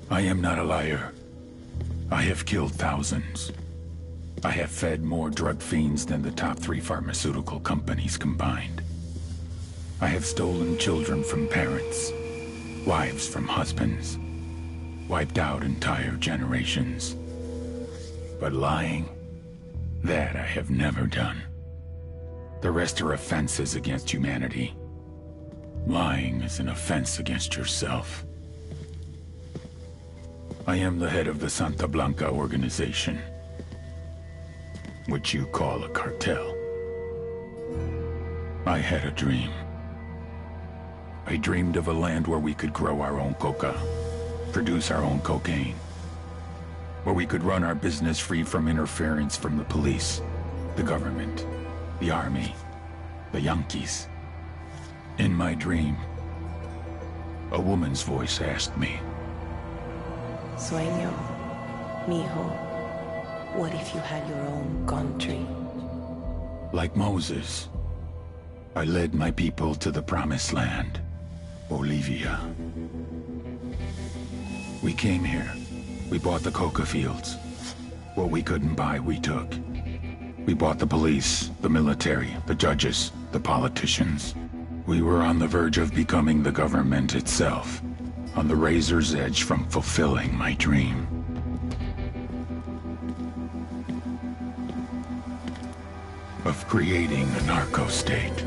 I am not a liar. I have killed thousands. I have fed more drug fiends than the top 3 pharmaceutical companies combined. I have stolen children from parents, wives from husbands, wiped out entire generations. But lying, that I have never done. The rest are offenses against humanity. Lying is an offense against yourself. I am the head of the Santa Blanca organization, which you call a cartel. I had a dream. I dreamed of a land where we could grow our own coca, produce our own cocaine, where we could run our business free from interference from the police, the government, the army, the Yankees. In my dream, a woman's voice asked me, Sueño, mijo, what if you had your own country? like Moses, I led my people to the promised land, Bolivia. We came here. We bought the coca fields. What we couldn't buy, we took. We bought the police, the military, the judges, the politicians. We were on the verge of becoming the government itself, on the razor's edge from fulfilling my dream. Of creating a narco-state.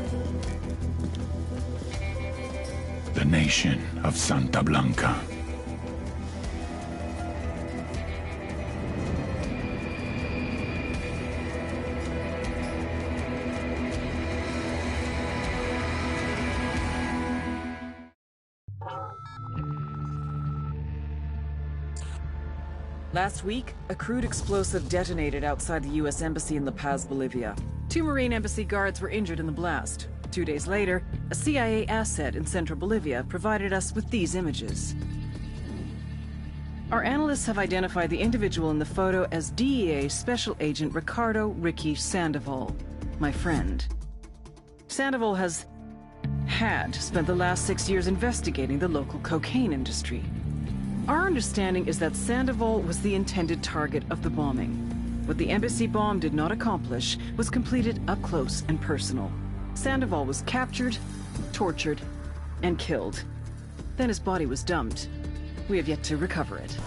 The nation of Santa Blanca. Last week, a crude explosive detonated outside the U.S. Embassy in La Paz, Bolivia. 2 Marine Embassy guards were injured in the blast. 2 days later, a CIA asset in central Bolivia provided us with these images. Our analysts have identified the individual in the photo as DEA Special Agent Ricardo Ricky Sandoval, my friend. Sandoval had spent the last 6 years investigating the local cocaine industry. Our understanding is that Sandoval was the intended target of the bombing. What the embassy bomb did not accomplish was completed up close and personal. Sandoval was captured, tortured, and killed. Then his body was dumped. We have yet to recover it.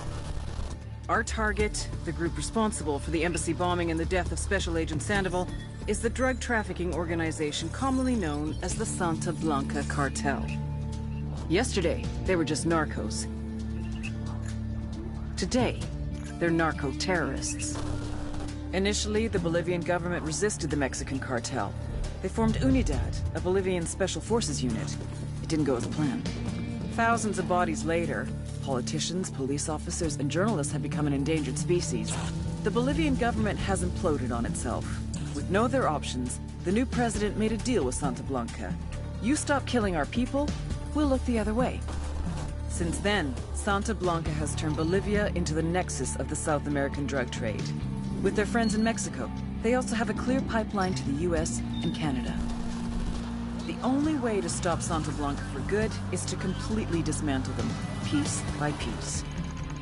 Our target, the group responsible for the embassy bombing and the death of Special Agent Sandoval, is the drug trafficking organization commonly known as the Santa Blanca Cartel. Yesterday, they were just narcos. Today, they're narco-terrorists. Initially, the Bolivian government resisted the Mexican cartel. They formed Unidad, a Bolivian special forces unit. It didn't go as planned. Thousands of bodies later, politicians, police officers, and journalists have become an endangered species. The Bolivian government has imploded on itself. With no other options, the new president made a deal with Santa Blanca. You stop killing our people, we'll look the other way. Since then, Santa Blanca has turned Bolivia into the nexus of the South American drug trade. With their friends in Mexico, they also have a clear pipeline to the US and Canada. The only way to stop Santa Blanca for good is to completely dismantle them, piece by piece.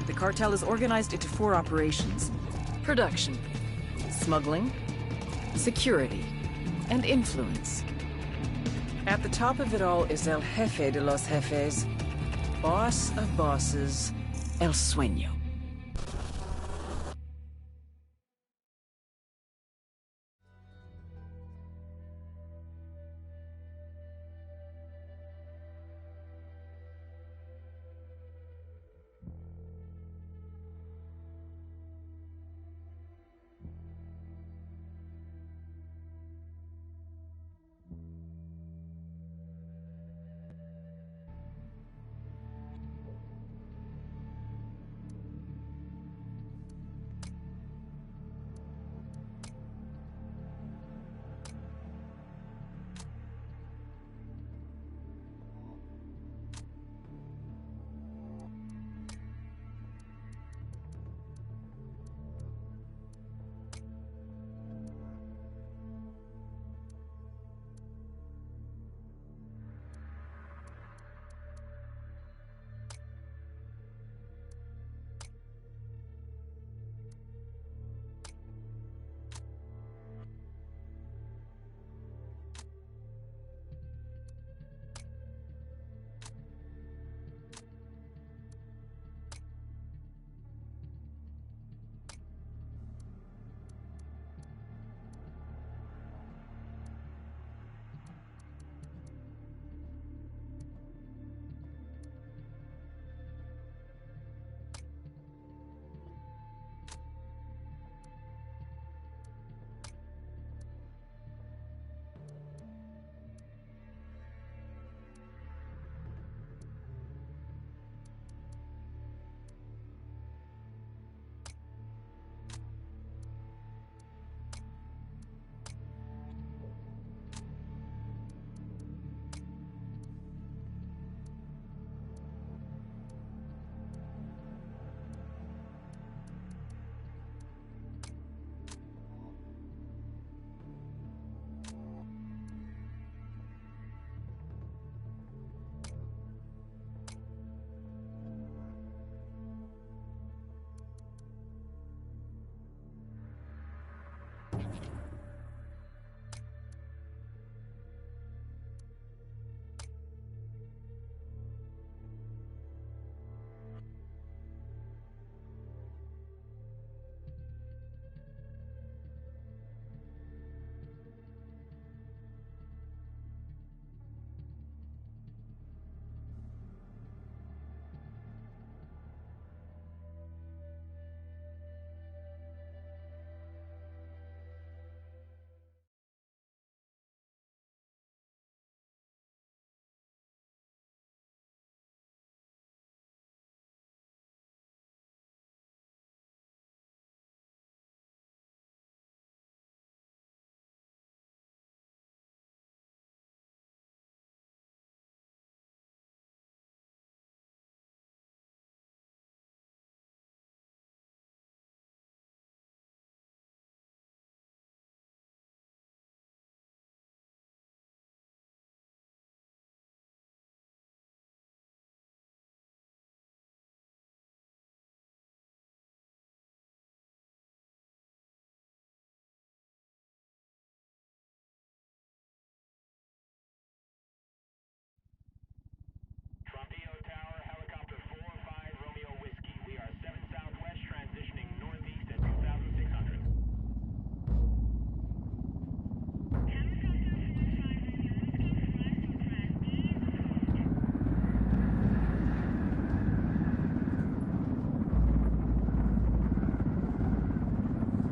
The cartel is organized into 4 operations: production, smuggling, security, and influence. At the top of it all is El Jefe de los Jefes, boss of bosses, El Sueño.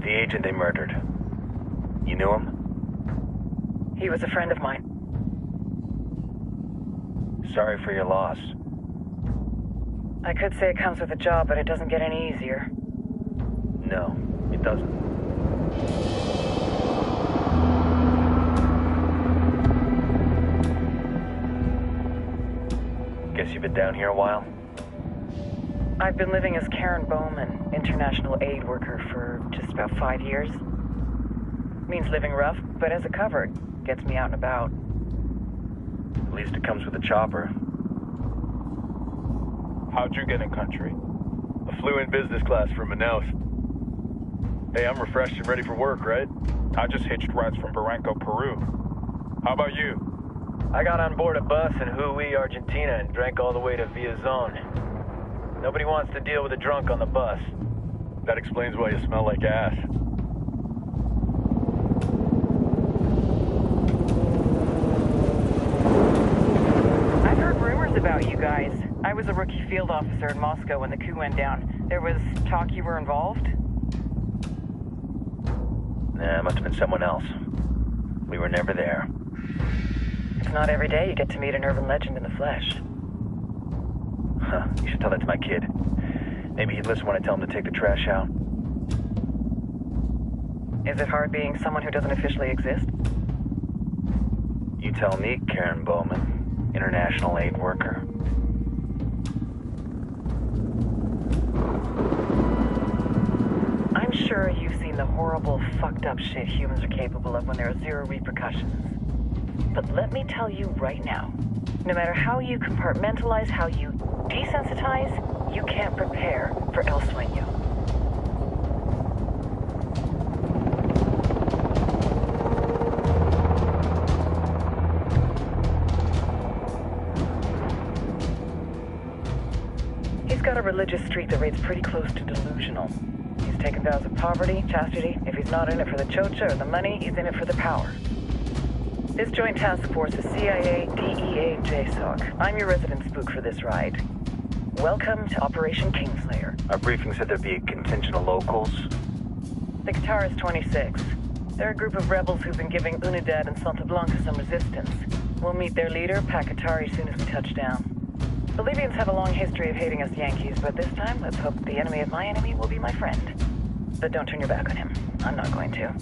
The agent they murdered. You knew him? He was a friend of mine. Sorry for your loss. I could say it comes with a job, but it doesn't get any easier. No, it doesn't. Guess you've been down here a while? I've been living as Karen Bowman, international aid worker, for just about 5 years. Means living rough, but as a cover, gets me out and about. At least it comes with a chopper. How'd you get in country? I flew in business class from Manaus. Hey, I'm refreshed and ready for work, right? I just hitched rides from Barranco, Peru. How about you? I got on board a bus in Hui, Argentina, and drank all the way to Villazon. Nobody wants to deal with a drunk on the bus. That explains why you smell like ass. I've heard rumors about you guys. I was a rookie field officer in Moscow when the coup went down. There was talk you were involved? Nah, it must have been someone else. We were never there. It's not every day you get to meet an urban legend in the flesh. Huh, you should tell that to my kid. Maybe he'd listen when I tell him to take the trash out. Is it hard being someone who doesn't officially exist? You tell me, Karen Bowman, international aid worker. I'm sure you've seen the horrible, fucked up shit humans are capable of when there are zero repercussions. But let me tell you right now, no matter how you compartmentalize, how you desensitize, you can't prepare for El Sueño. He's got a religious streak that rates pretty close to delusional. He's taken vows of poverty, chastity. If he's not in it for the chocha or the money, he's in it for the power. This joint task force is CIA, DEA, and JSOC. I'm your resident spook for this ride. Welcome to Operation Kingslayer. Our briefing said there'd be a contingent of locals. The Guitarist 26. They're a group of rebels who've been giving Unidad and Santa Blanca some resistance. We'll meet their leader, Pakatari, soon as we touch down. Bolivians have a long history of hating us Yankees, but this time, let's hope the enemy of my enemy will be my friend. But don't turn your back on him. I'm not going to.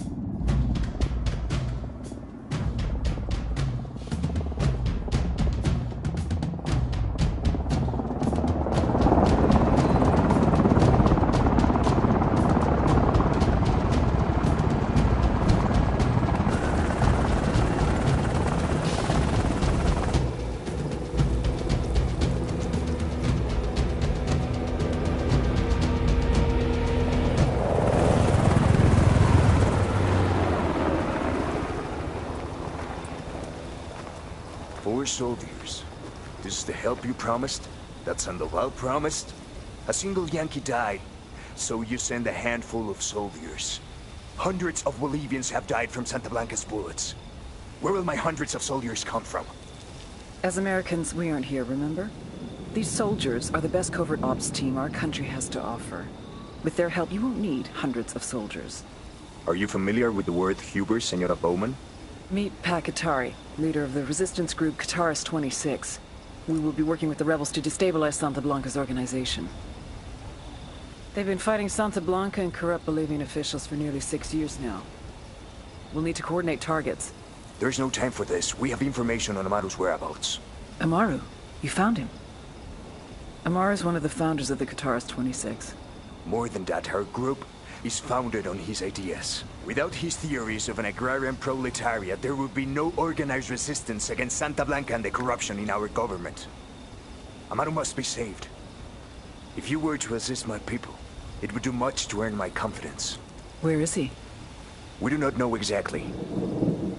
Soldiers. This is the help you promised? That Sandoval promised? A single Yankee died, so you send a handful of soldiers. Hundreds of Bolivians have died from Santa Blanca's bullets. Where will my hundreds of soldiers come from? As Americans, we aren't here, remember? These soldiers are the best covert ops team our country has to offer. With their help, you won't need hundreds of soldiers. Are you familiar with the word Huber, Senora Bowman? Meet Pakatari, leader of the resistance group Guitarist 26. We will be working with the rebels to destabilize Santa Blanca's organization. They've been fighting Santa Blanca and corrupt Bolivian officials for nearly 6 years now. We'll need to coordinate targets. There's no time for this. We have information on Amaru's whereabouts. Amaru? You found him? Amaru is one of the founders of the Guitarist 26. More than that, her group is founded on his ideas. Without his theories of an agrarian proletariat, there would be no organized resistance against Santa Blanca and the corruption in our government. Amaru must be saved. If you were to assist my people, it would do much to earn my confidence. Where is he? We do not know exactly.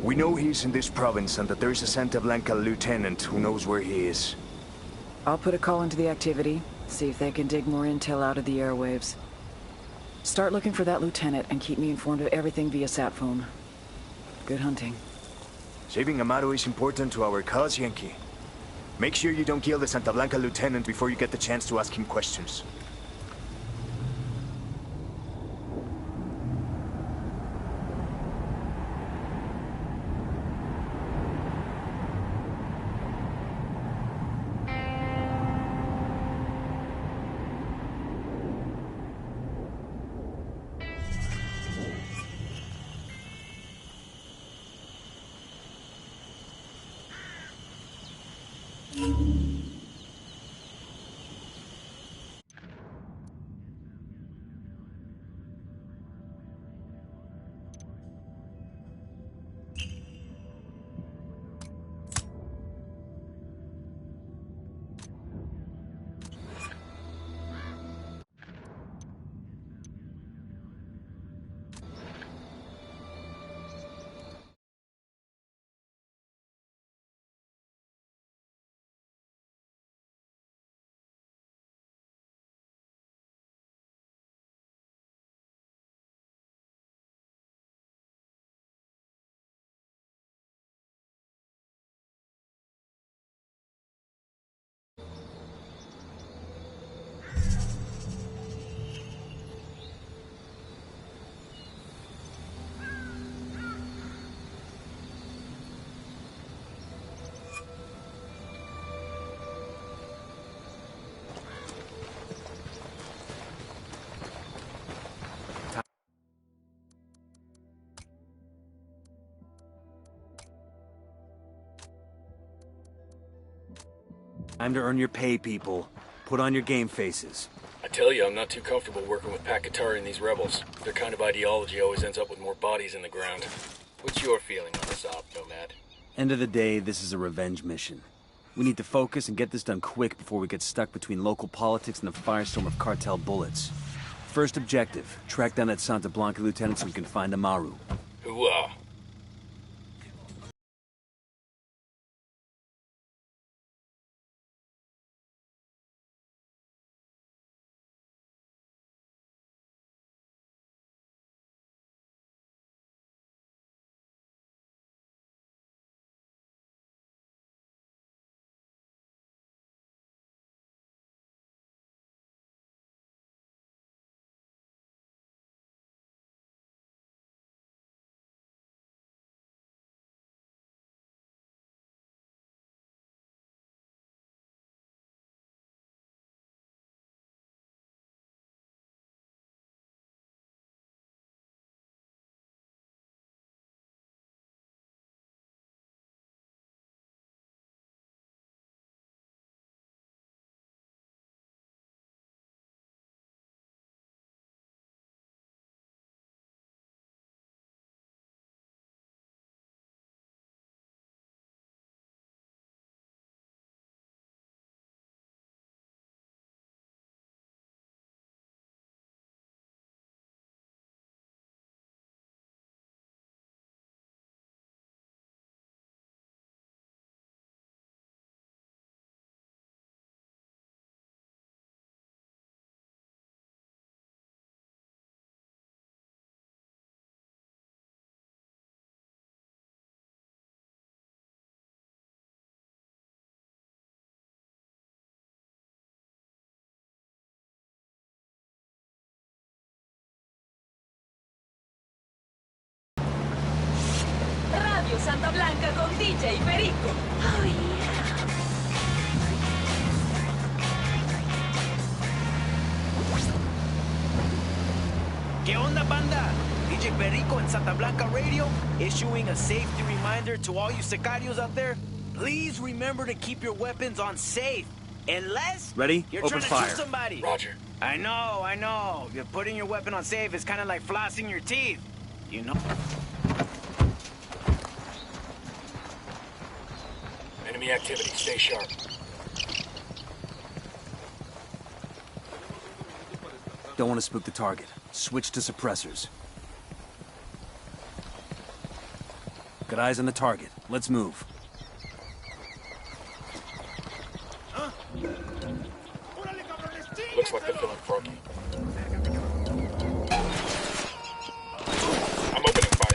We know he's in this province and that there's a Santa Blanca lieutenant who knows where he is. I'll put a call into the activity, see if they can dig more intel out of the airwaves. Start looking for that lieutenant and keep me informed of everything via sat phone. Good hunting. Saving Amaru is important to our cause, Yankee. Make sure you don't kill the Santa Blanca lieutenant before you get the chance to ask him questions. Time to earn your pay, people. Put on your game faces. I tell you, I'm not too comfortable working with Pakatari and these rebels. Their kind of ideology always ends up with more bodies in the ground. What's your feeling on this op, Nomad? End of the day, this is a revenge mission. We need to focus and get this done quick before we get stuck between local politics and the firestorm of cartel bullets. First objective, track down that Santa Blanca lieutenant so we can find Amaru. Hooah! Radio Santa Blanca con DJ Perico. Oh, yeah. ¿Qué onda, banda? DJ Perico in Santa Blanca Radio, issuing a safety reminder to all you sicarios out there. Please remember to keep your weapons on safe. Unless Ready? you're Open trying to fire. shoot somebody. Roger. I know. You're putting your weapon on safe is kind of like flossing your teeth. You know? Enemy activity, stay sharp. Don't want to spook the target. Switch to suppressors. Got eyes on the target. Let's move. Looks like they're feeling froggy. I'm opening fire.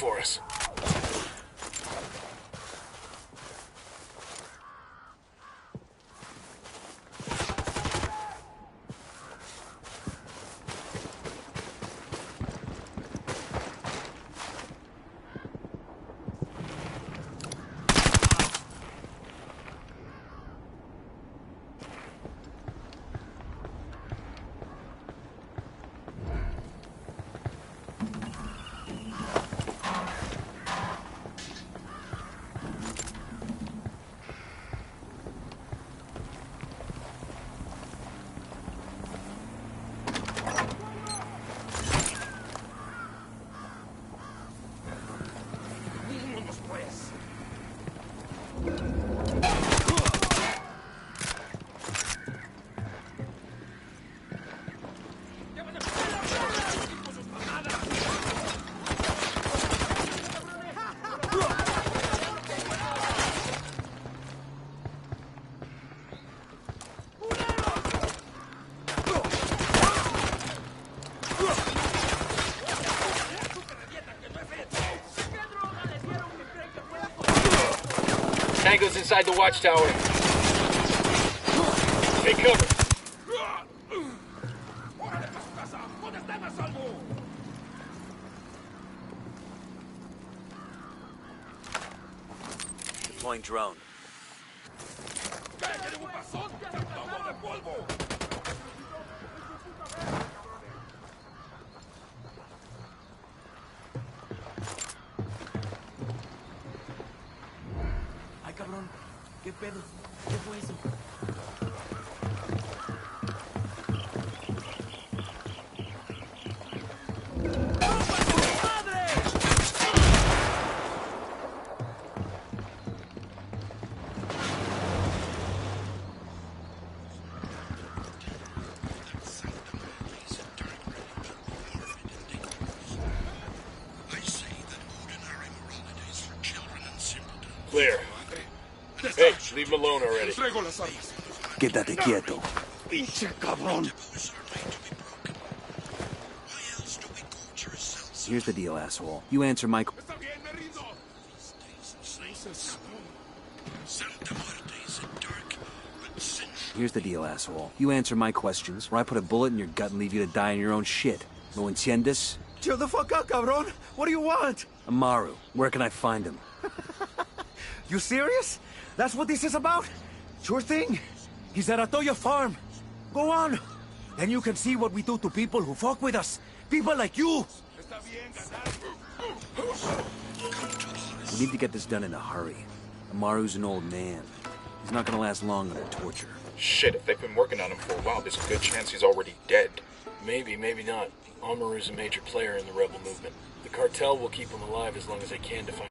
for us. Tango's inside the watchtower. Take cover. Deploying drone. Ay, cabrón. ¿Qué pedo? ¿Qué fue eso? Clear. Hey, leave him alone already. Quédate quieto. Pinche cabrón. Here's the deal, asshole. You answer my... Here's the deal, asshole. You answer my questions, or I put a bullet in your gut and leave you to die in your own shit. ¿Lo entiendes? Chill the fuck out, cabrón. What do you want? Amaru, where can I find him? You serious? That's what this is about? Sure thing. He's at Atoya Farm. Go on. Then you can see what we do to people who fuck with us. People like you. We need to get this done in a hurry. Amaru's an old man. He's not gonna last long under torture. Shit, if they've been working on him for a while, there's a good chance he's already dead. Maybe, maybe not. Amaru's a major player in the rebel movement. The cartel will keep him alive as long as they can to find...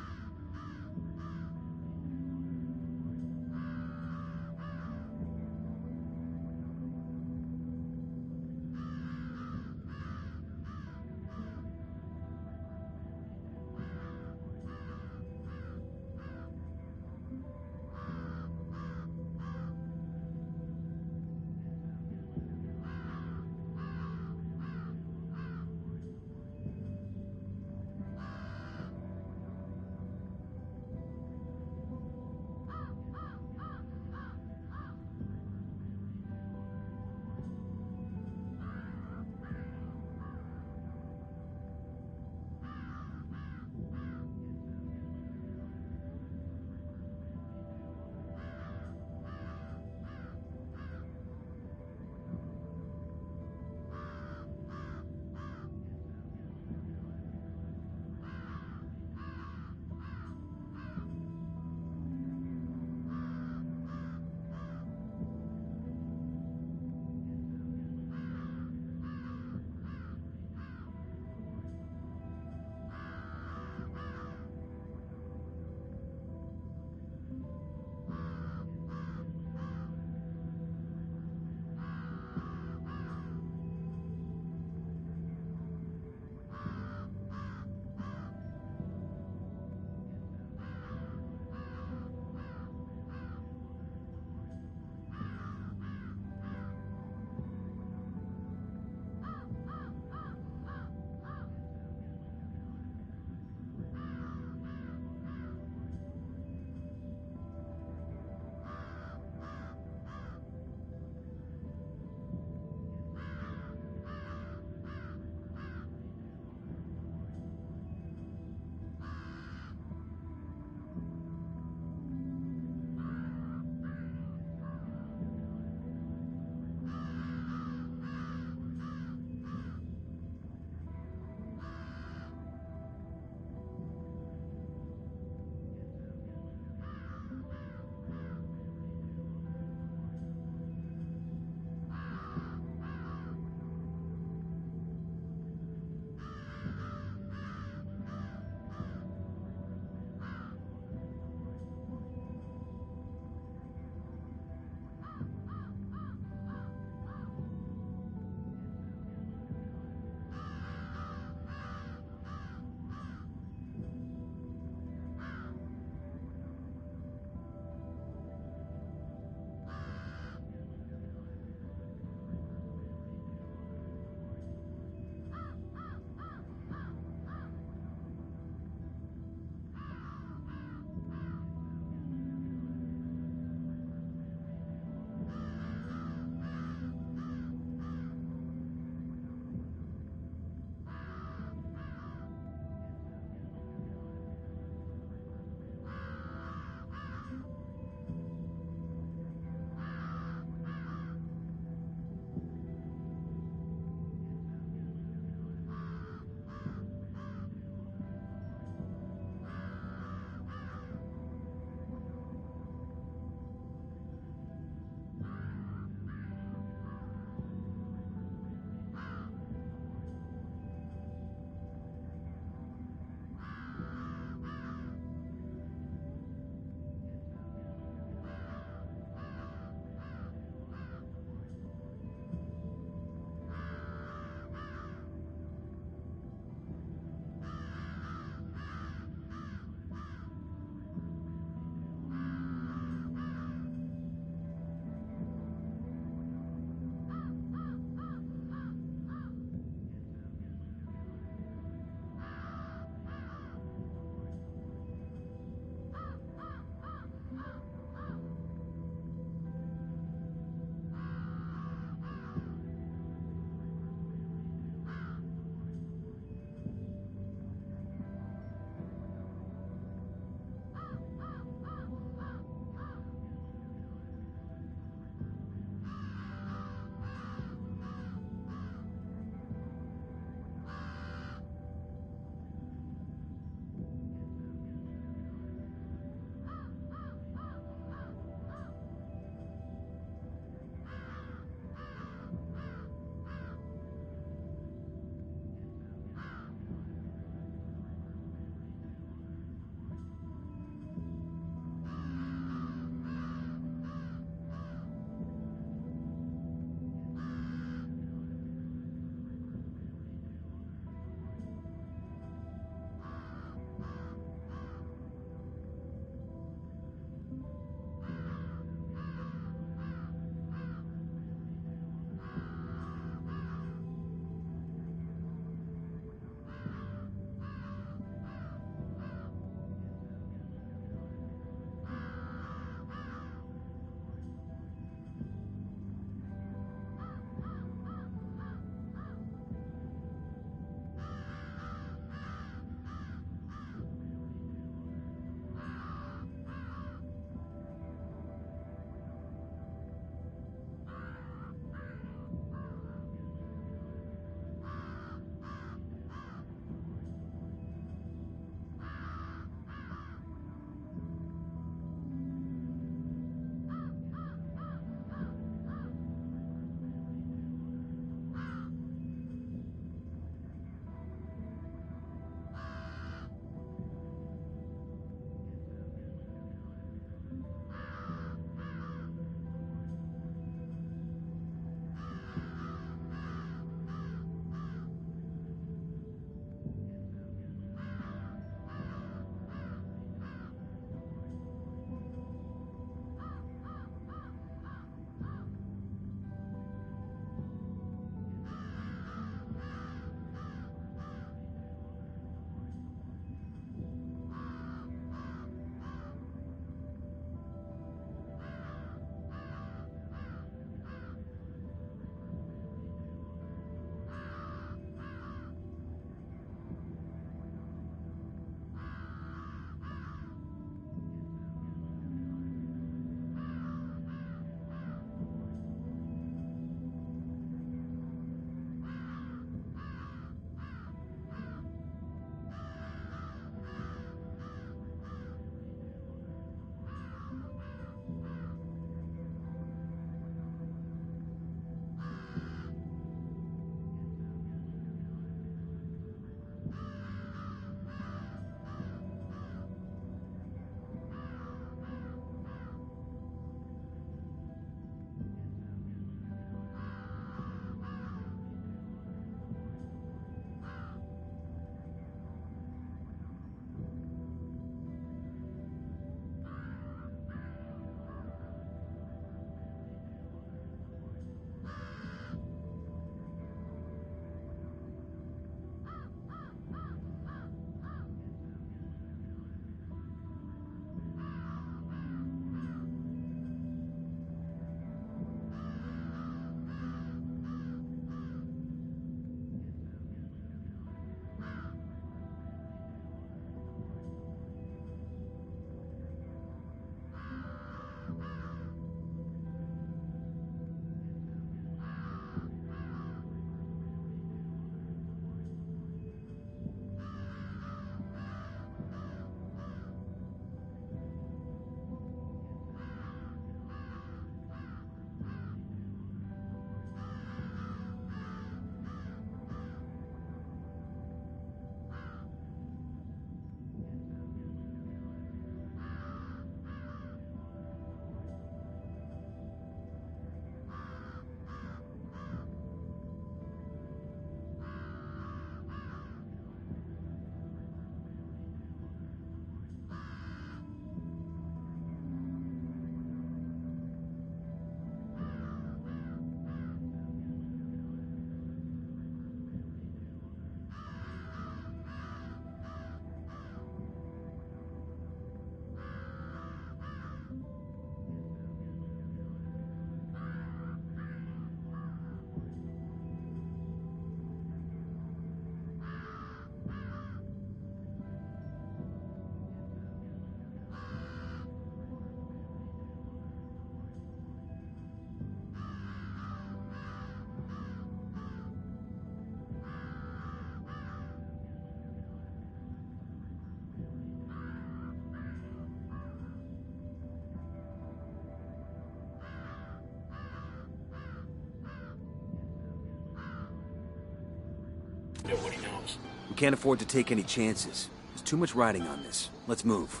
We can't afford to take any chances. There's too much riding on this. Let's move.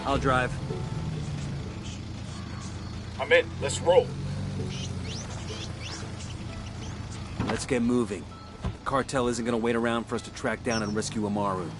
I'll drive. I'm in. Let's roll. Let's get moving. The cartel isn't gonna wait around for us to track down and rescue Amaru.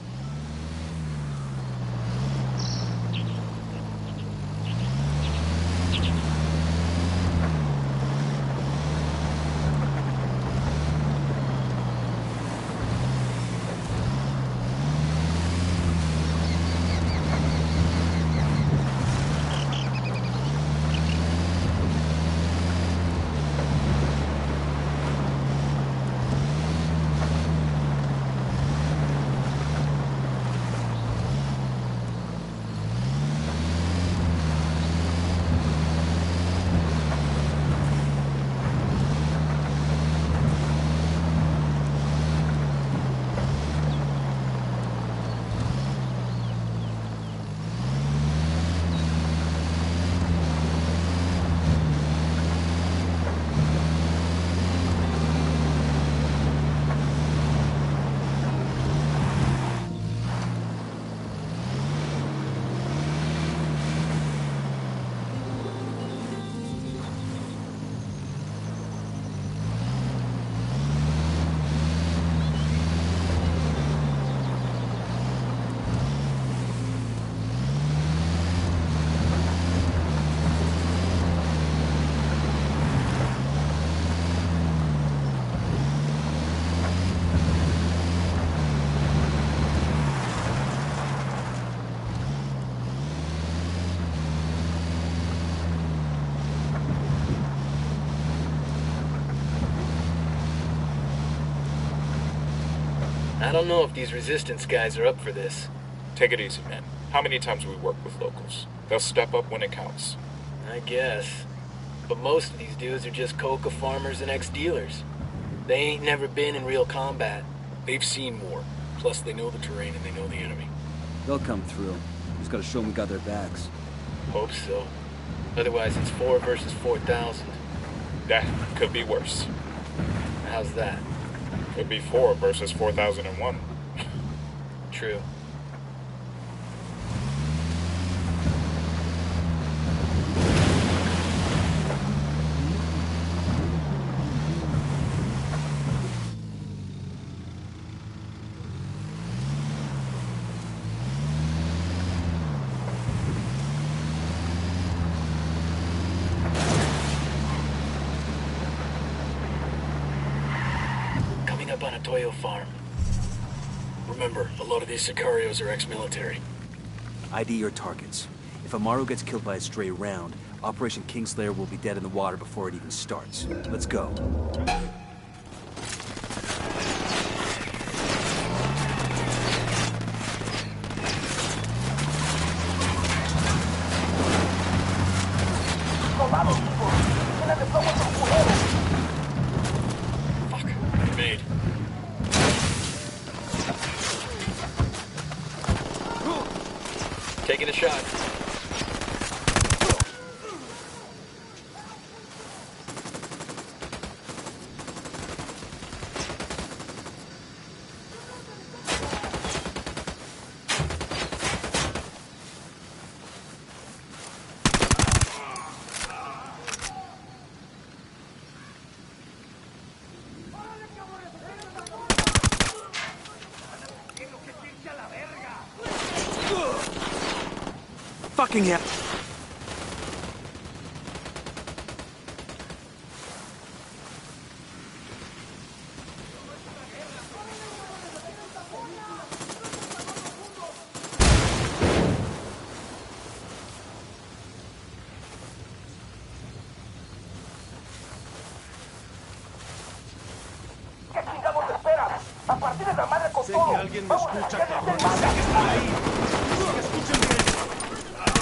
I don't know if these resistance guys are up for this. Take it easy, man. How many times we work with locals? They'll step up when it counts. I guess. But most of these dudes are just coca farmers and ex-dealers. They ain't never been in real combat. They've seen war. Plus, they know the terrain and they know the enemy. They'll come through. Just gotta show them we got their backs. Hope so. Otherwise, it's 4 versus 4,000. That could be worse. How's that? Could be 4 versus 4,001. True. Up on a Toyo farm. Remember, a lot of these Sicarios are ex-military. ID your targets. If Amaru gets killed by a stray round, Operation Kingslayer will be dead in the water before it even starts. Let's go. Made. Taking a shot. Fucking hell. Sé que alguien me escucha, cabrón. Sé que está ahí. Escuchen bien.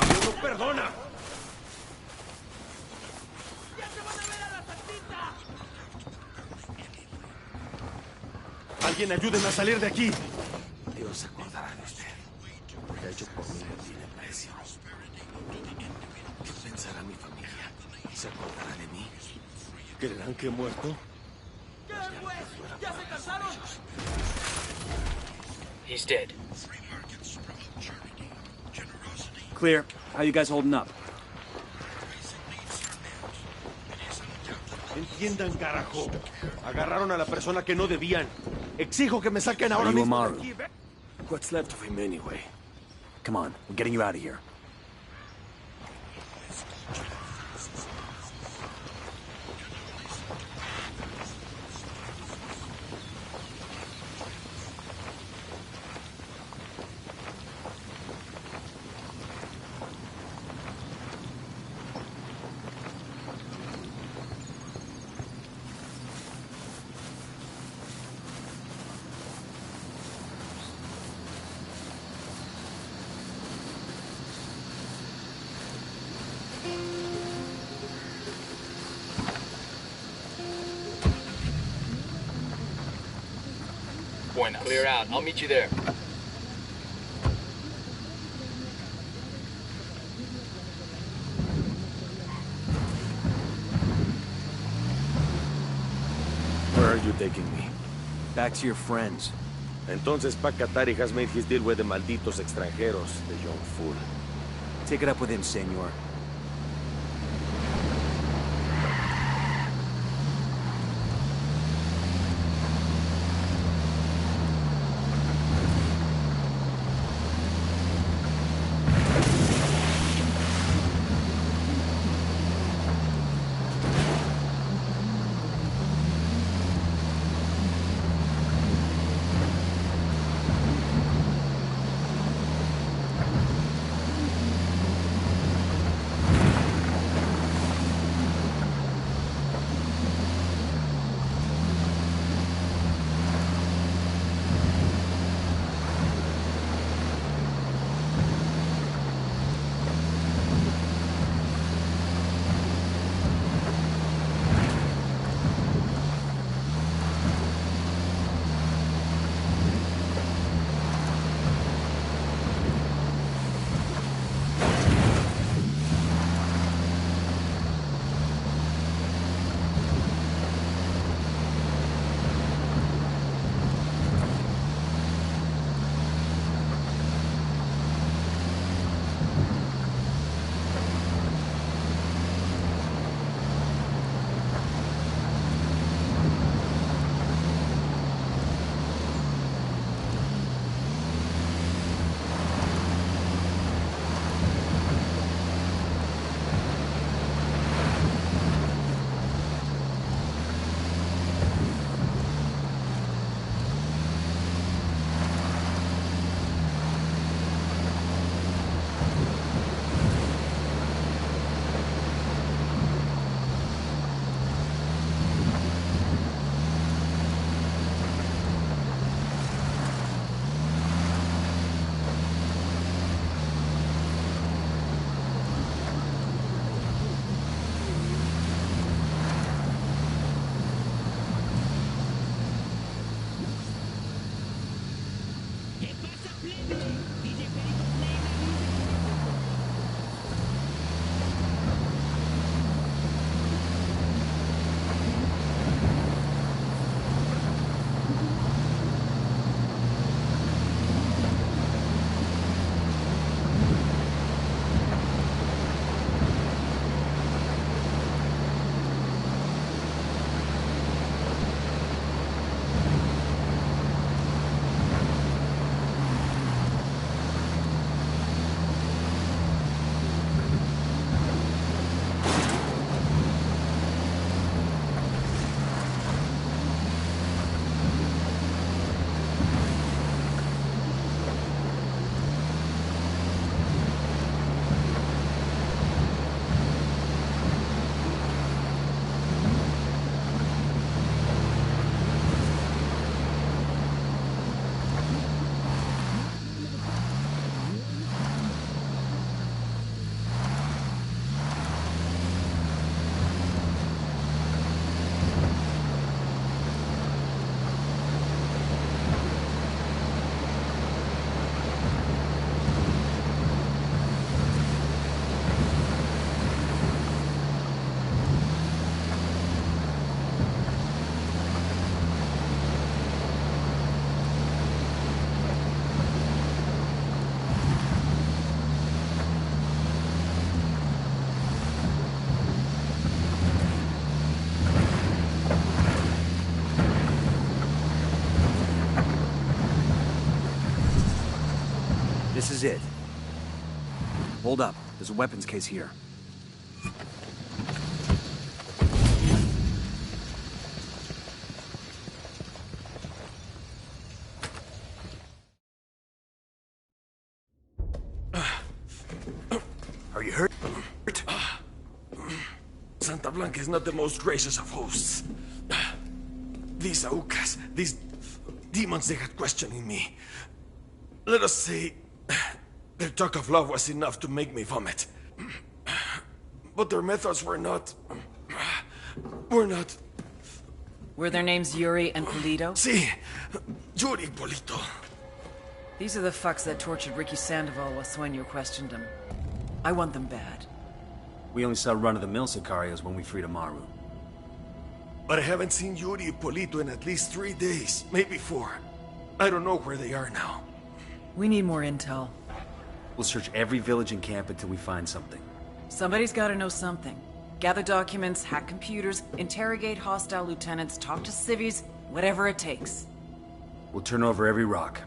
Dios no perdona. Alguien ayúdenme a salir de aquí. Dios se acordará de usted. Lo que ha hecho por mí no tiene precio. ¿Qué pensará mi familia? ¿Se acordará de mí? ¿Creerán que he muerto? He's dead. Clear. How you guys holding up? Entiendan, carajo. Agarraron a la persona que no debían. Exijo que me saquen ahora mismo de aquí. What's left of him anyway? Come on, we're getting you out of here. Buena. Clear out. I'll meet you there. Where are you taking me? Back to your friends. Entonces Pacatari has made his deal with the malditos extranjeros, the young fool. Take it up with him, senor. This is it. Hold up. There's a weapons case here. Are you hurt? Santa Blanca is not the most gracious of hosts. These Aucas, these demons, they got questioning me. Let us say, their talk of love was enough to make me vomit. But their methods were not... Were their names Yuri and Polito? Si, Yuri Polito. These are the fucks that tortured Ricky Sandoval while Sueño questioned him. I want them bad. We only saw run-of-the-mill Sicarios when we freed Amaru. But I haven't seen Yuri and Polito in at least 3 days, maybe 4. I don't know where they are now. We need more intel. We'll search every village and camp until we find something. Somebody's gotta know something. Gather documents, hack computers, interrogate hostile lieutenants, talk to civvies, whatever it takes. We'll turn over every rock.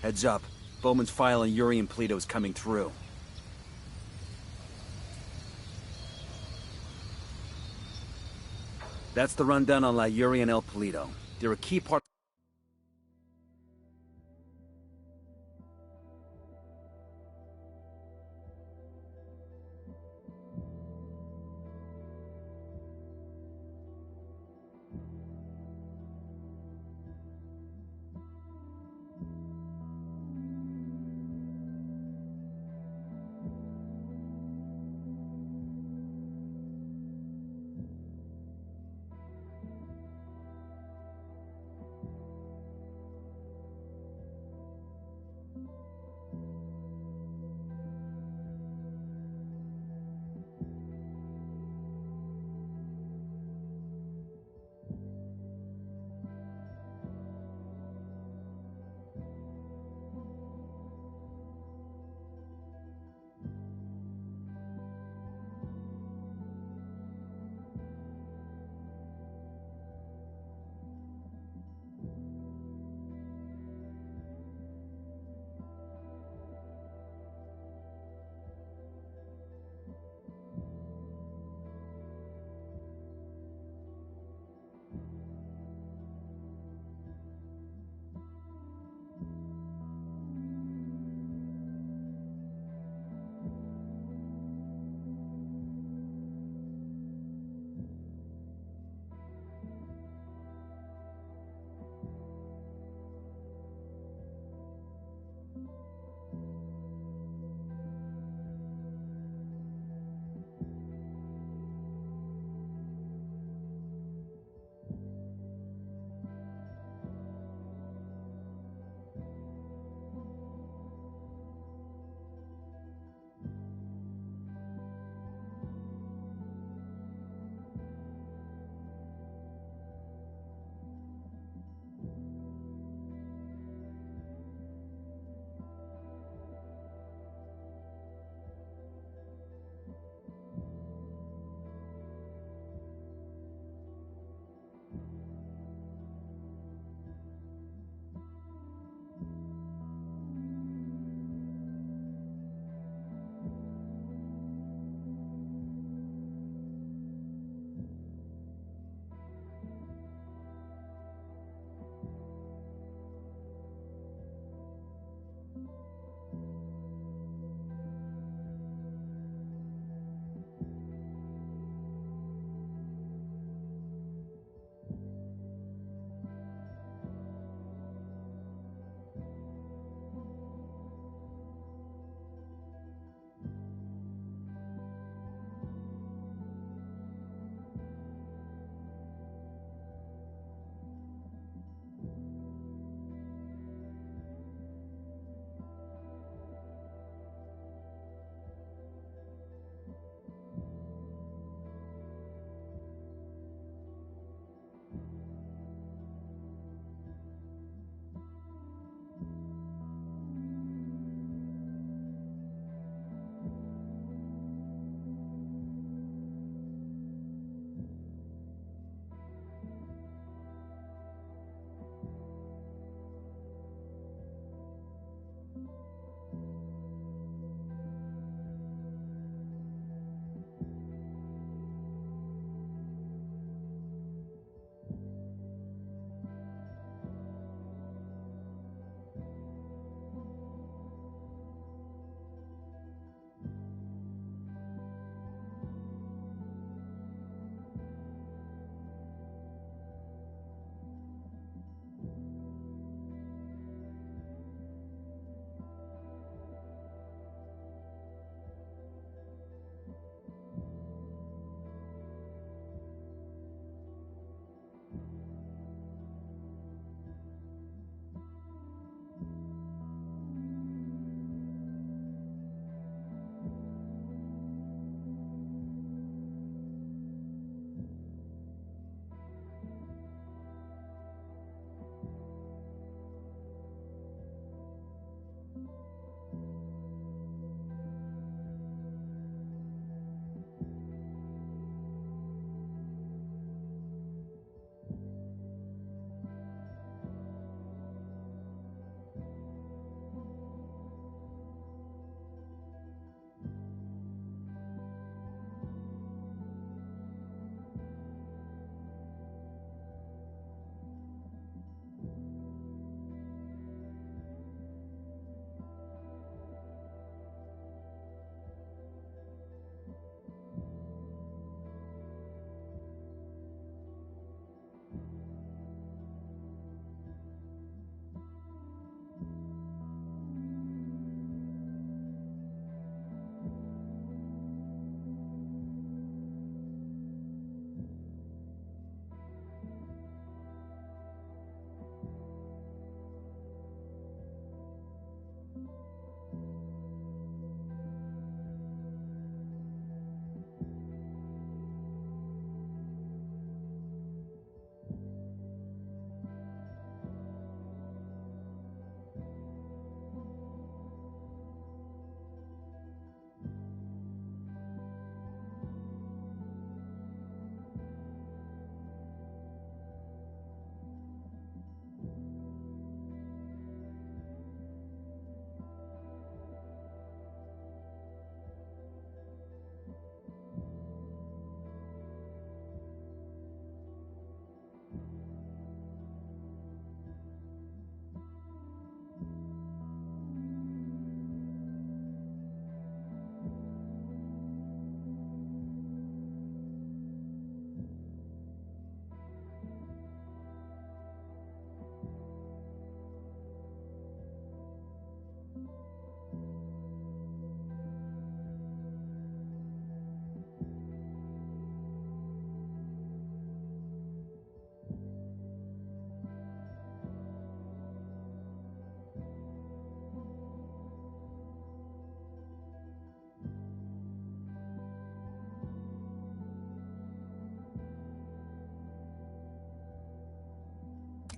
Heads up. Bowman's file on Yuri and Polito is coming through. That's the rundown on La Yuri and El Polito. They're a key part...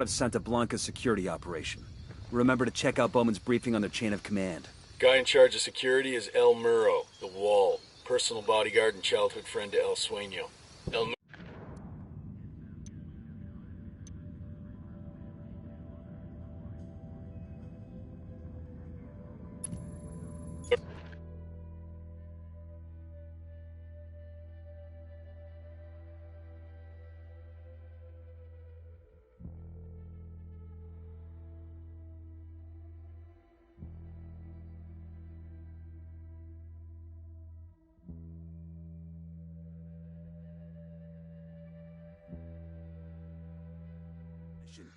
of Santa Blanca's security operation. Remember to check out Bowman's briefing on their chain of command. Guy in charge of security is El Muro, the Wall. Personal bodyguard and childhood friend to El Sueño. El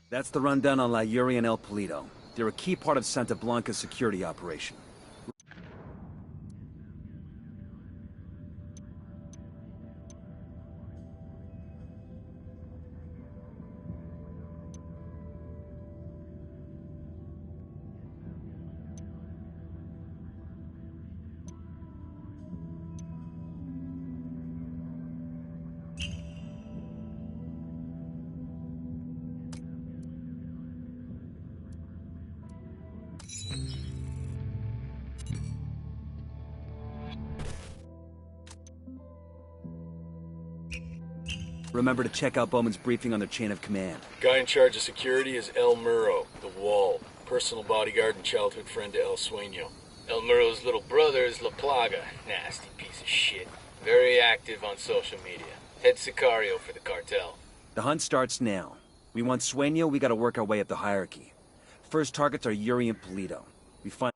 That's the rundown on La Yuri and El Polito. They're a key part of Santa Blanca's security operation. Remember to check out Bowman's briefing on their chain of command. Guy in charge of security is El Muro, the Wall. Personal bodyguard and childhood friend to El Sueño. El Muro's little brother is La Plaga. Nasty piece of shit. Very active on social media. Head Sicario for the cartel. The hunt starts now. We want Sueño, we gotta work our way up the hierarchy. First targets are Yuri and Polito. We find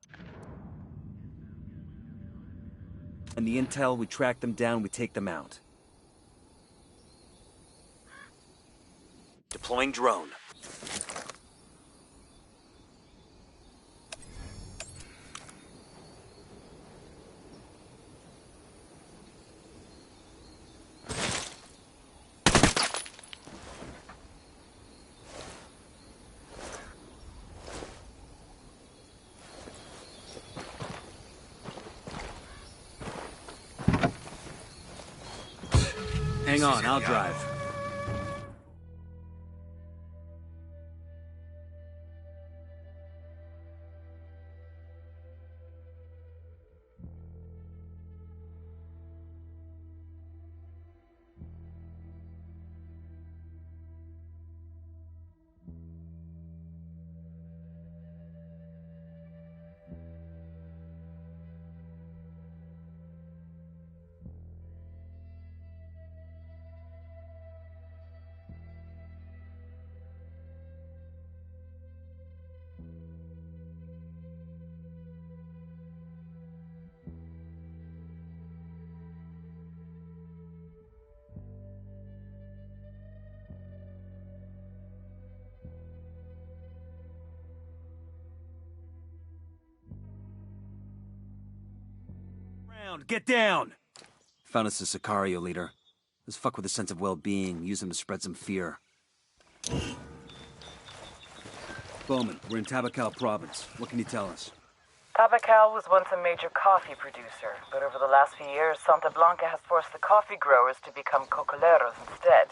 and the intel, we track them down, we take them out. Deploying drone. Hang on, I'll drive. Get down! Found us a Sicario leader. Let's fuck with a sense of well-being, use him to spread some fear. Bowman, we're in Tabacal province. What can you tell us? Tabacal was once a major coffee producer, but over the last few years, Santa Blanca has forced the coffee growers to become cocoleros instead,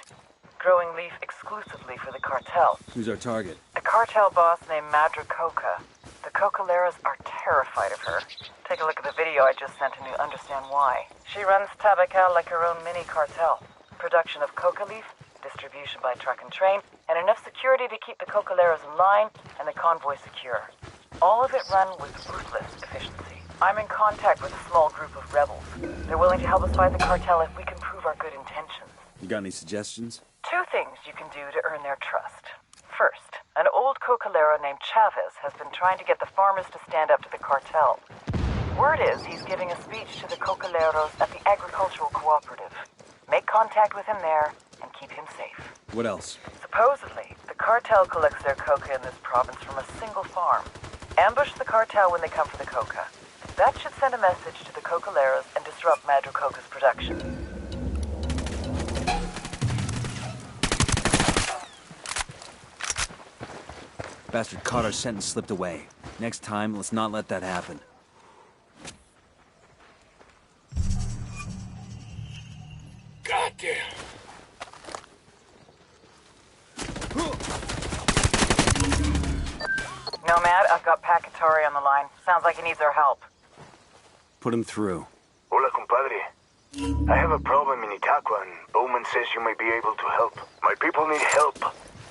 growing leaf exclusively for the cartel. Who's our target? A cartel boss named Madra Coca. The cocoleros are terrified of her. Take a look at the video I just sent and you'll understand why. She runs Tabacal like her own mini cartel. Production of coca leaf, distribution by truck and train, and enough security to keep the cocoleros in line and the convoy secure. All of it run with ruthless efficiency. I'm in contact with a small group of rebels. They're willing to help us fight the cartel if we can prove our good intentions. You got any suggestions? 2 things you can do to earn their trust. First, an old cocolero named Chavez has been trying to get the farmers to stand up to the cartel. Word is he's giving a speech to the cocoleros at the agricultural cooperative. Make contact with him there and keep him safe. What else? Supposedly, the cartel collects their coca in this province from a single farm. Ambush the cartel when they come for the coca. That should send a message to the cocoleros and disrupt Madra Coca's production. Bastard caught our scent and slipped away. Next time, let's not let that happen. Goddamn. got Pacatari on the line. Sounds like he needs our help. Put him through. Hola, compadre. I have a problem in Itaqua, and Bowman says you may be able to help. My people need help.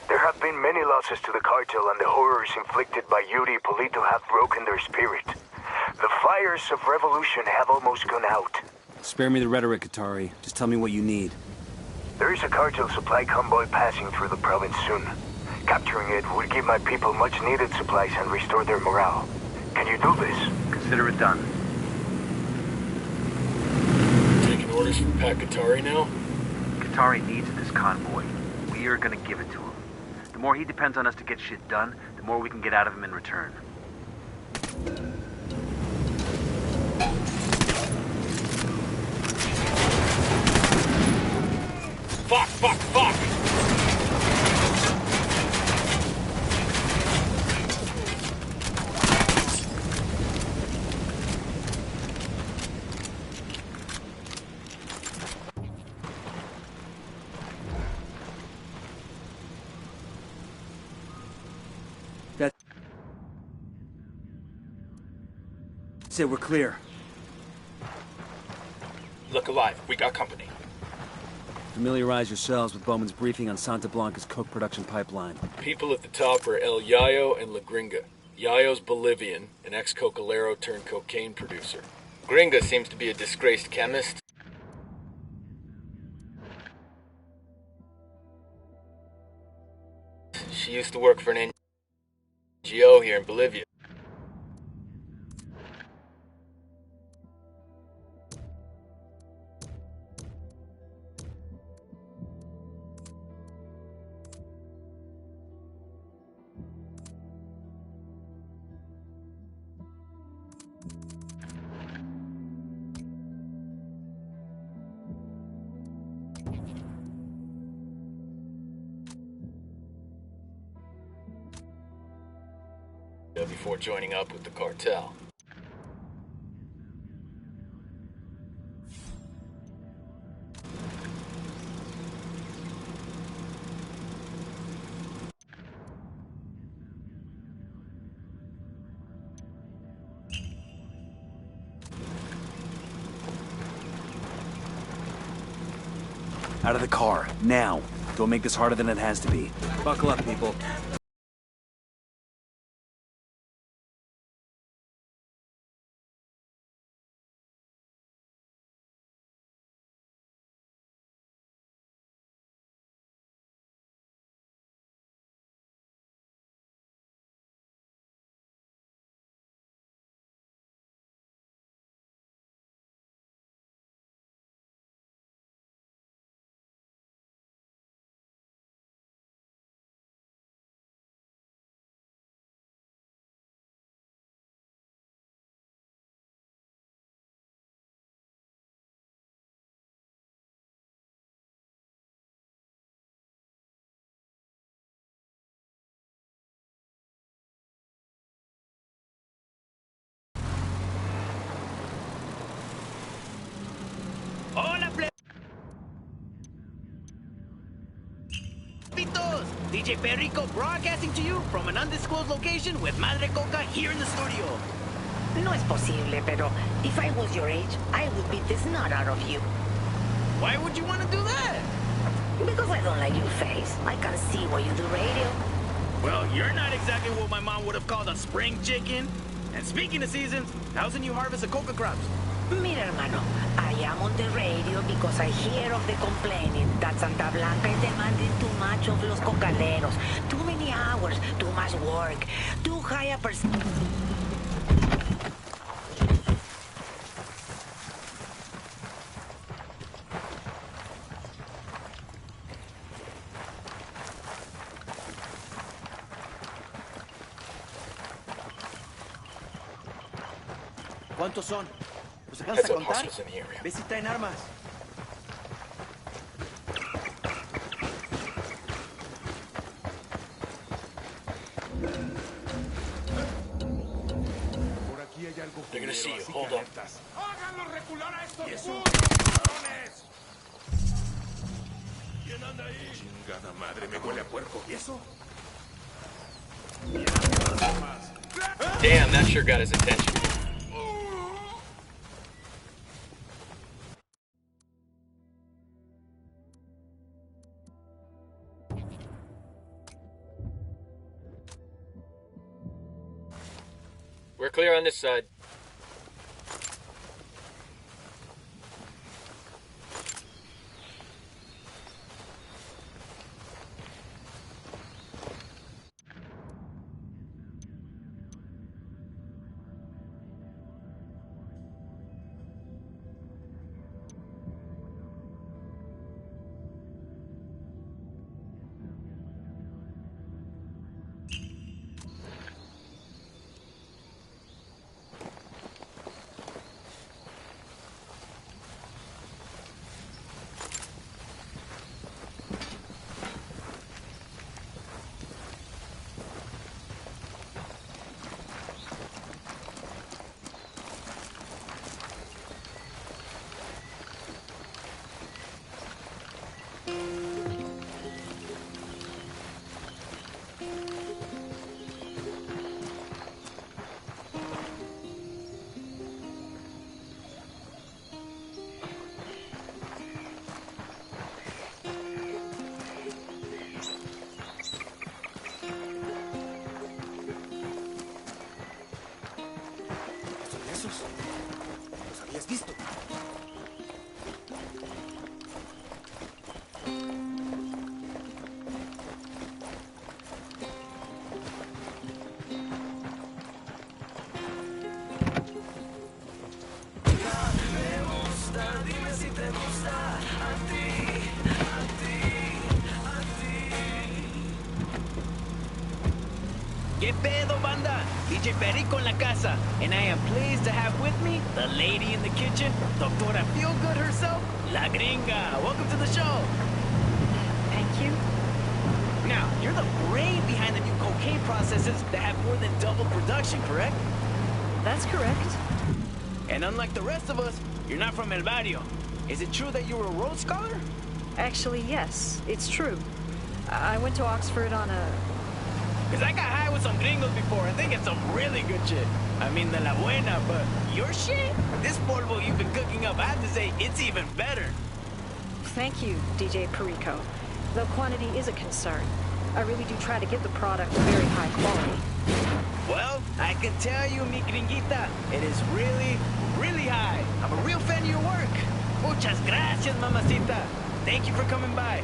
There have been many losses to the cartel, and the horrors inflicted by Yuri Polito have broken their spirit. The fires of revolution have almost gone out. Spare me the rhetoric, Atari. Just tell me what you need. There is a cartel supply convoy passing through the province soon. Capturing it would give my people much-needed supplies and restore their morale. Can you do this? Consider it done. Taking orders from Pacatari now? Qatari needs this convoy. We are gonna give it to him. The more he depends on us to get shit done, the more we can get out of him in return. Fuck! That's it, we're clear. Look alive, we got company. Familiarize yourselves with Bowman's briefing on Santa Blanca's coke production pipeline. People at the top are El Yayo and La Gringa. Yayo's Bolivian, an ex-cocalero turned cocaine producer. Gringa seems to be a disgraced chemist. She used to work for an NGO here in Bolivia. Before joining up with the cartel. Out of the car, now. Don't make this harder than it has to be. Buckle up, people. Hola, plebeitos! DJ Perico broadcasting to you from an undisclosed location with Madre Coca here in the studio. No es posible, pero if I was your age, I would beat the snot out of you. Why would you want to do that? Because I don't like your face. I can see why you do radio. Well, you're not exactly what my mom would have called a spring chicken. And speaking of seasons, how's the new harvest of coca crops? Mira, hermano, I am on the radio because I hear of the complaining that Santa Blanca is demanding too much of los cocaleros. Too many hours, too much work, too high a percent. ¿Cuántos son? ¿Los alcanzas Heads a up, contar? hostiles in the area. Ve si traen armas. They're gonna see you. Hold on. ¡Háganlo recular a estos cabrones! ¿Quién anda ahí? Chingada madre, me huele a puerco. ¿Y eso? Damn, that sure got his attention. We're clear on this side. ¿Los habías visto? ¿Qué pedo, banda? DJ Perico en la casa, and I am pleased to have with me the lady in the kitchen, Doctora Feelgood herself, La Gringa. Welcome to the show. Thank you. Now, you're the brain behind the new cocaine processes that have more than doubled production, correct? That's correct. And unlike the rest of us, you're not from El Barrio. Is it true that you were a Rhodes Scholar? Actually, yes, it's true. I went to Oxford on a... Because I got high with some gringos before, and they get some really good shit. I mean, de la buena, but your shit? This portable you've been cooking up, I have to say, it's even better. Thank you, DJ Perico. Though quantity is a concern, I really do try to get the product of very high quality. Well, I can tell you, mi gringuita, it is really, really high. I'm a real fan of your work. Muchas gracias, mamacita. Thank you for coming by.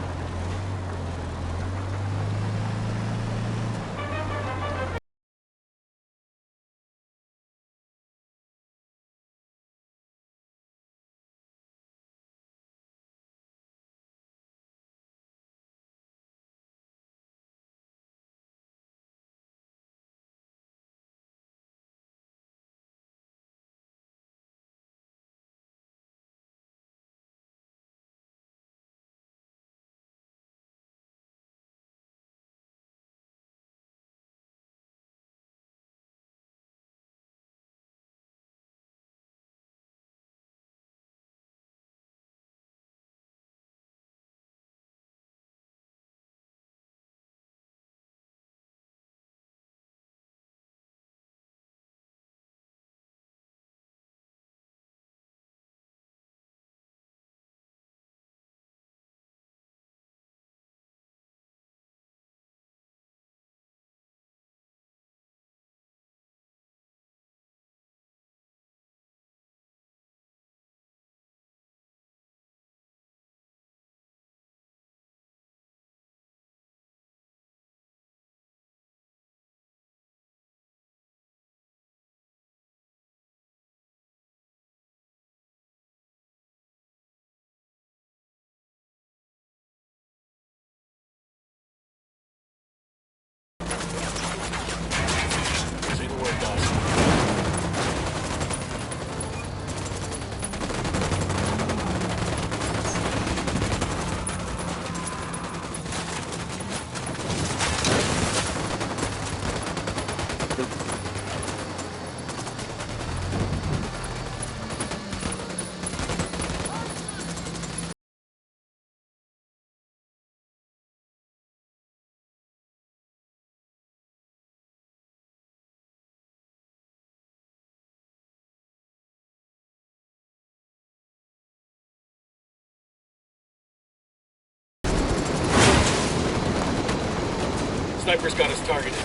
Sniper's got us targeted.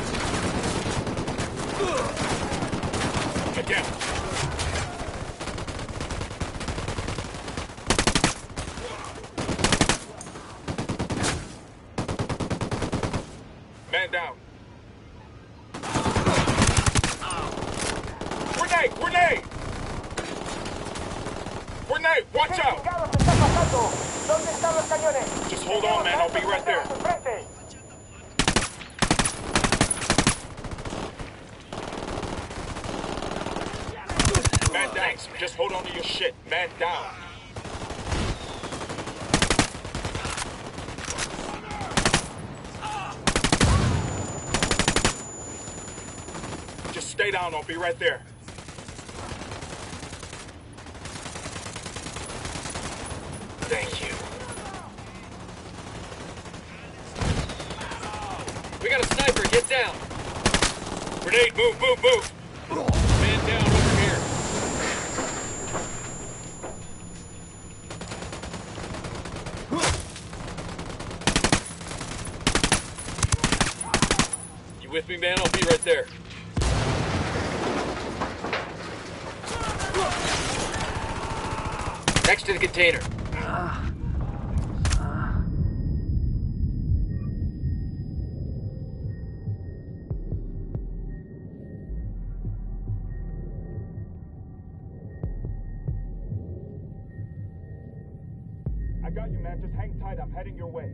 Get down. Man down. Grenade! Grenade! Grenade! Watch out! Just hold on, man. I'll be right there. Man down. Just hold on to your shit. Man down. Just stay down. I'll be right there. Thank you. We got a sniper. Get down. Grenade. Move, move, move. Man down over here. You with me, man? I'll be right there. Next to the container. I got you, man. Just hang tight. I'm heading your way.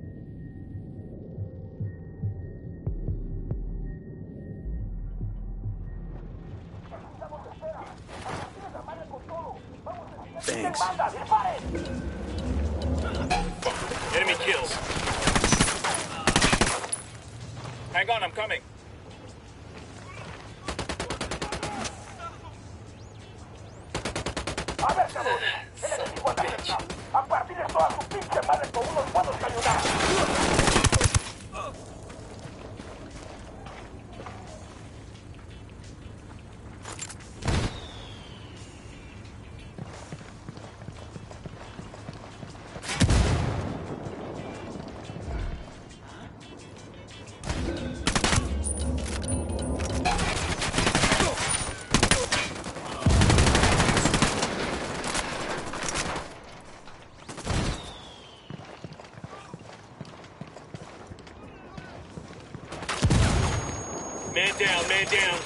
Thanks. Enemy kills. Hang on, I'm coming. Man down, man down.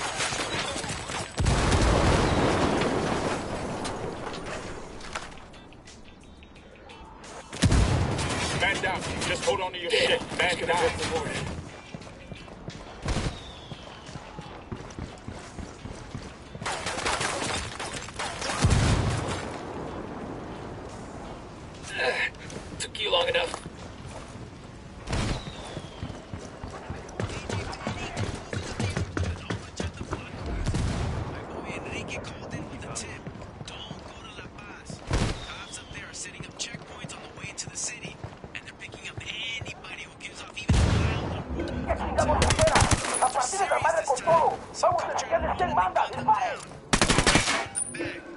Man down. Just hold on to your shit. Man down. Took you long enough.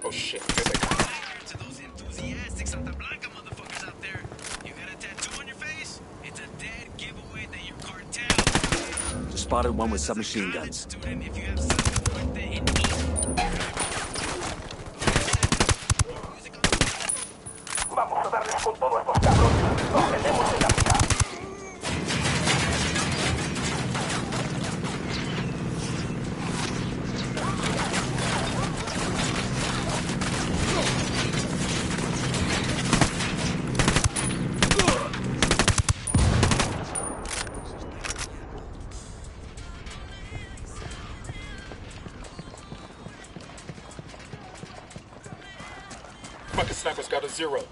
Oh shit, here they come. To those enthusiastic Santa Blanca motherfuckers out there, you got a tattoo on your face? It's a dead giveaway that your cartel. Just spotted one with submachine guns. If you have something like that in Vamos a darles con todo a estos cabrones. Los tenemos en la vida. Fucking sniper's got a zero.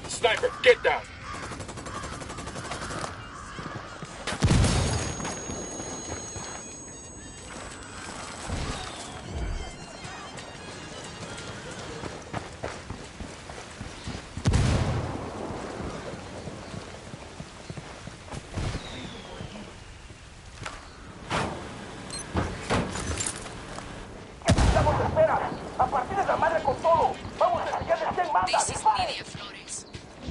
Sniper, get down! Estamos de espera. A partir de la madre con todo. Vamos a enseñarles quién manda. This is Lydia Flores.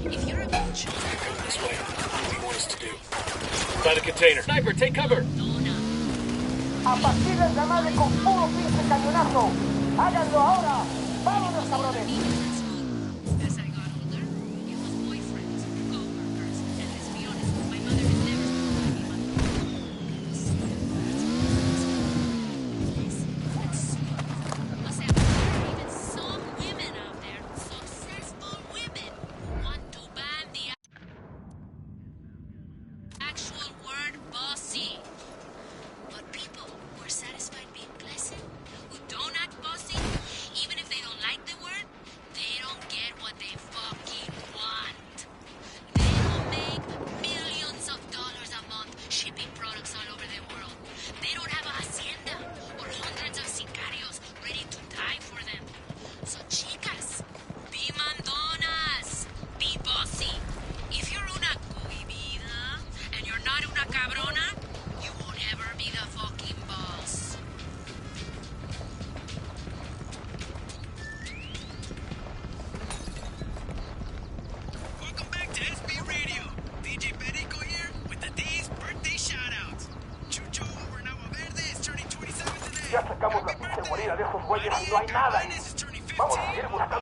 If you're a bitch, Come this way. What do you want us to do? Find a container. Sniper, take cover! A partir de la madre con puro pinche cañonazo. Háganlo ahora. Vámonos, cabrones. as I got older, it was boyfriends, co-workers, and let's be honest, my mother has never spoken to me. O sea, there are even some women out there, successful women, want to ban the actual word bossy. But people who are satisfied being pleasant, who don't act bossy, even if they don't like the word, they don't get what they fucking want. They will make millions of dollars a month shipping products all over the world. They don't have a hacienda or hundreds of sicarios ready to die for them. So chicas, be mandonas, be bossy. If you're una cohibida and you're not una cabrona, you won't ever be the fucking boss. Welcome back to SB Radio. DJ Perico here with the day's birthday shoutouts. Chucho over Nava Verde is turning 27 today. Ya sacamos la pinche guarida de esos güeyes y no hay nada ahí. Is turning 15. Vamos a seguir buscando.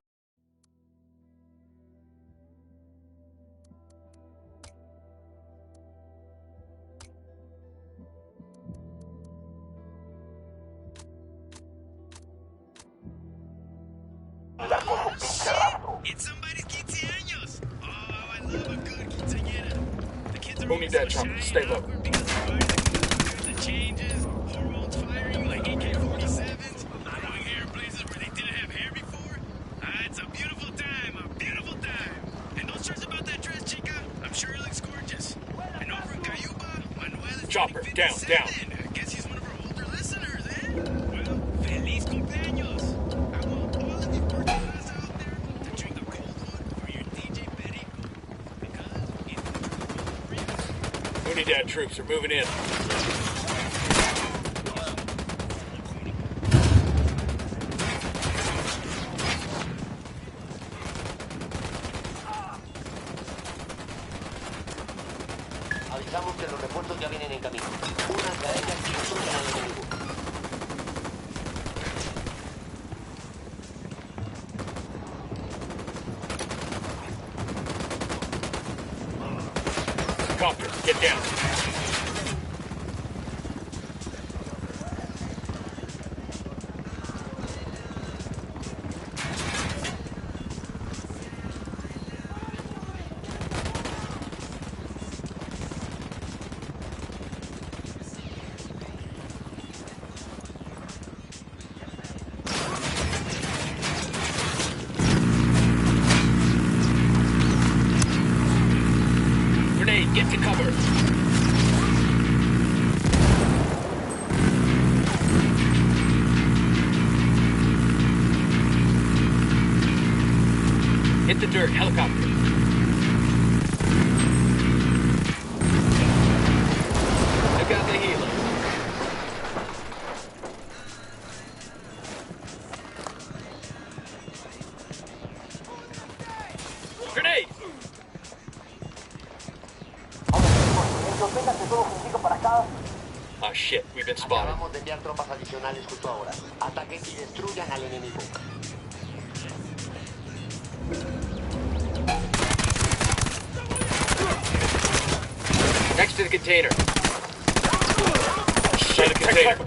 Andar con su pinche rastro. It's somebody's quinceaños. Oh, I love a good quinceañera. The kids are Who need that so chopper? shy Stay and low. awkward because the parties are the changes, hormones firing like AK-47s, going hair places where they didn't have hair before. It's a beautiful time. And don't stress about that dress, chica. I'm sure it looks gorgeous. And over in Cayuba, Manuel is Chopper, turning down, 57. I guess he's one of our older listeners, eh? Well, feliz cumpleaños. I want all of you birthdays out there to drink a cold one for your DJ Perico. Because it's Unidad troops are moving in. Avisamos que los refuerzos ya vienen en camino. Únanse a ellas y destruyan al enemigo. Copter, get down. Grenade, get to cover. Hit the dirt, helicopter. Look out the helo. Grenade! Véngase todos juntitos para acá. Ah, shit, we've been spotted. Acabamos de enviar tropas adicionales justo ahora. Ataquen y destruyan al enemigo. Next to the container. Shit, container.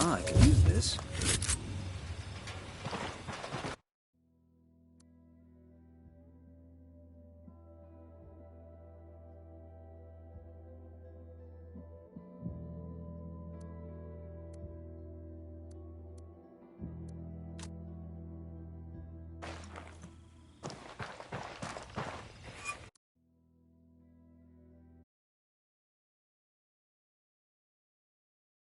Ah, I could use this.